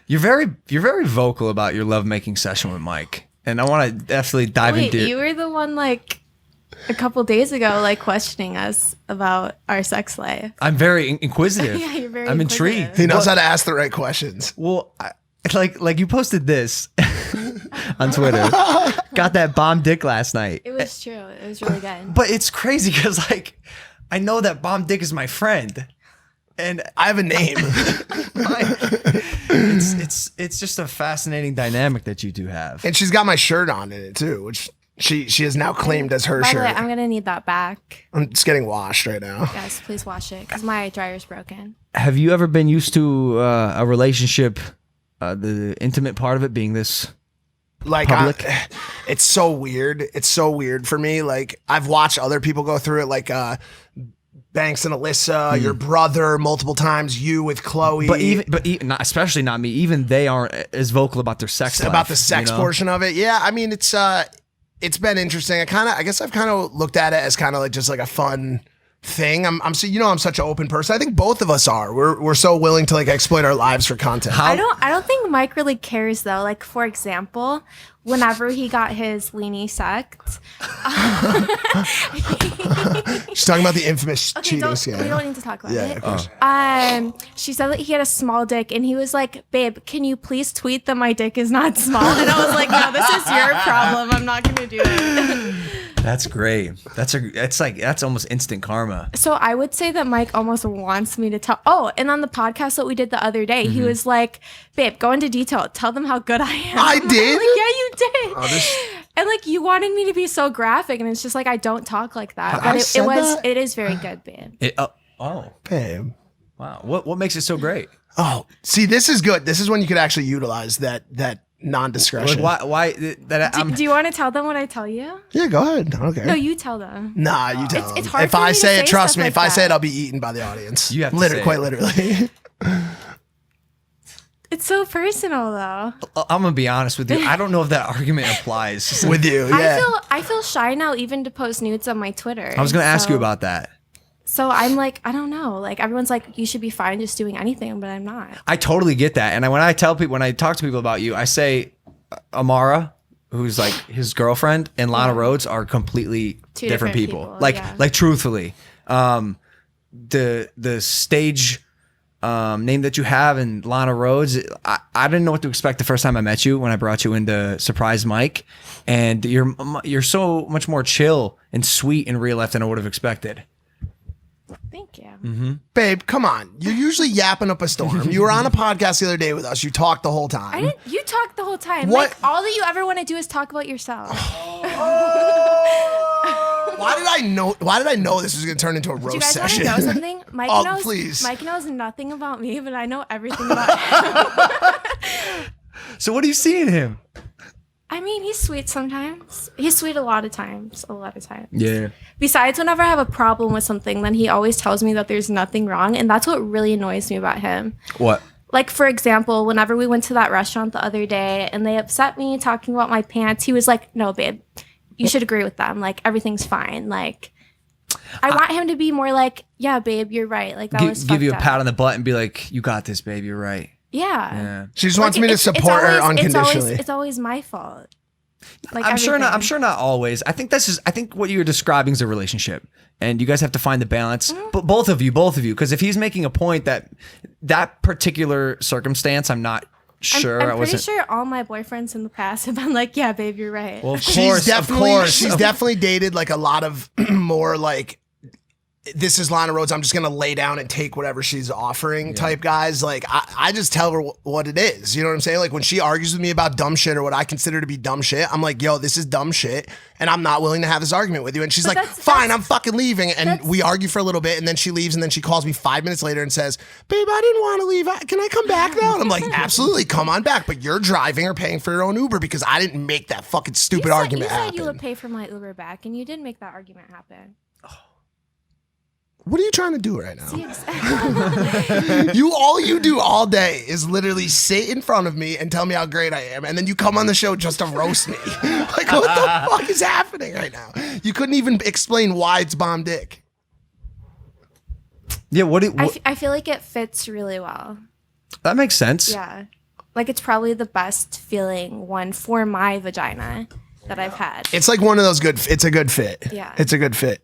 You're very vocal about your lovemaking session with Mike, and I want to definitely dive into it. You were the one like a couple days ago, like questioning us about our sex life. I'm very inquisitive. Yeah, you're very. I'm inquisitive. intrigued. He knows how to ask the right questions. Well, like you posted this on Twitter. Got that bomb dick last night. It was true. It was really good. But it's crazy because like I know that bomb dick is my friend, and I have a name. it's just a fascinating dynamic that you two have. And she's got my shirt on in it too, which she has now claimed as her By the shirt. way, I'm gonna need that back. I'm just getting washed right now. Guys, please wash it because my dryer's broken. Have you ever been used to a relationship, the intimate part of it being this Like public? it's so weird. It's so weird for me. Like I've watched other people go through it, like Banks and Alyssa, your brother multiple times, you with Chloe. But even not, especially not me. Even they aren't as vocal about their sex life, about the sex you know? portion of it. Yeah, I mean it's been interesting. I guess I've kind of looked at it as kind of like just like a fun thing. I'm so I'm such an open person. I think both of us are. We're so willing to like exploit our lives for content. I don't think Mike really cares though. Like for example, whenever he got his weenie sucked. She's talking about the infamous cheating We scandal. don't need to talk about it. Of course. She said that he had a small dick, and he was like, "Babe, can you please tweet that my dick is not small?" And I was like, "No, this is your problem. I'm not gonna do it." That's great. That's almost instant karma. So I would say that Mike almost wants me to tell. Oh, and on the podcast that we did the other day, he was like, "Babe, go into detail. Tell them how good I am." I did? Like, yeah, you did. And like you wanted me to be so graphic, and it's just like I don't talk like that. I But said that? it is very good, babe. Babe. Wow. What makes it so great? Oh, see, this is good. This is when you could actually utilize that non-discretion. Why Do you want to tell them what I tell you? Yeah, go ahead. Okay. No, you tell them. Nah, you tell It's them. hard If for me I to say it, say trust stuff me. like If I say it, that. I'll be eaten by the audience. You have to say quite it. literally. It's so personal though. I'm gonna be honest with you. I don't know if that argument applies With you, yeah. I feel shy now even to post nudes on my Twitter. I was gonna ask you about that. So I'm like, I don't know. Like everyone's like, you should be fine just doing anything, but I'm not. I totally get that. And when I talk to people about you, I say Amara, who's like his girlfriend, and Lana Rhoades are completely Two different different people. people, Like truthfully, the stage name that you have in Lana Rhoades, I didn't know what to expect the first time I met you when I brought you into Surprise Mike, and you're so much more chill and sweet in real life than I would have expected. Thank you. Mm-hmm. Babe, come on. You're usually yapping up a storm. You were on a podcast the other day with us. You talked the whole time. You talk the whole time. What? Like all that you ever want to do is talk about yourself. Why did I know this was going to turn into a roast Do you guys want to session? know something? Mike knows. Please. Mike knows nothing about me, but I know everything about him. So what do you see in him? I mean, he's sweet sometimes. He's sweet a lot of times. Yeah. Besides, whenever I have a problem with something, then he always tells me that there's nothing wrong. And that's what really annoys me about him. What? Like, for example, whenever we went to that restaurant the other day and they upset me talking about my pants, he was like, no, babe, you should agree with them. Like, everything's fine. Like, I want him to be more like, yeah, babe, you're right. Like, that was give you a fucked pat up. on the butt and be like, you got this, babe. You're right. Yeah. She just wants me to It's support her always- unconditionally. It's always my fault. Like I'm sure everything. not always. I think what you're describing is a relationship, and you guys have to find the balance. But both of you, because if he's making a point that particular circumstance, I'm not sure. I'm pretty sure all my boyfriends in the past have been like, yeah, babe, you're right. Well, of She's course. definitely dated like a lot of more like, this is Lana Rhoades, I'm just gonna lay down and take whatever she's offering type guys. Like I just tell her what it is. You know what I'm saying? Like when she argues with me about dumb shit or what I consider to be dumb shit, I'm like, yo, this is dumb shit, and I'm not willing to have this argument with you. And she's like, fine, I'm fucking leaving. And we argue for a little bit, and then she leaves, and then she calls me 5 minutes later and says, babe, I didn't want to leave. Can I come back now? And I'm like, absolutely, come on back, but you're driving or paying for your own Uber because I didn't make that fucking stupid argument You said happen. you would pay for my Uber back, and you did make that argument happen. What are you trying to do right now? See, exactly. All you do all day is literally sit in front of me and tell me how great I am, and then you come on the show just to roast me. Like, what the fuck is happening right now? You couldn't even explain why it's bomb dick. Yeah, I feel like it fits really well. that makes sense. Yeah. Like, it's probably the best feeling one for my vagina that I've had. It's like one of those good. It's a good fit. Yeah. It's a good fit.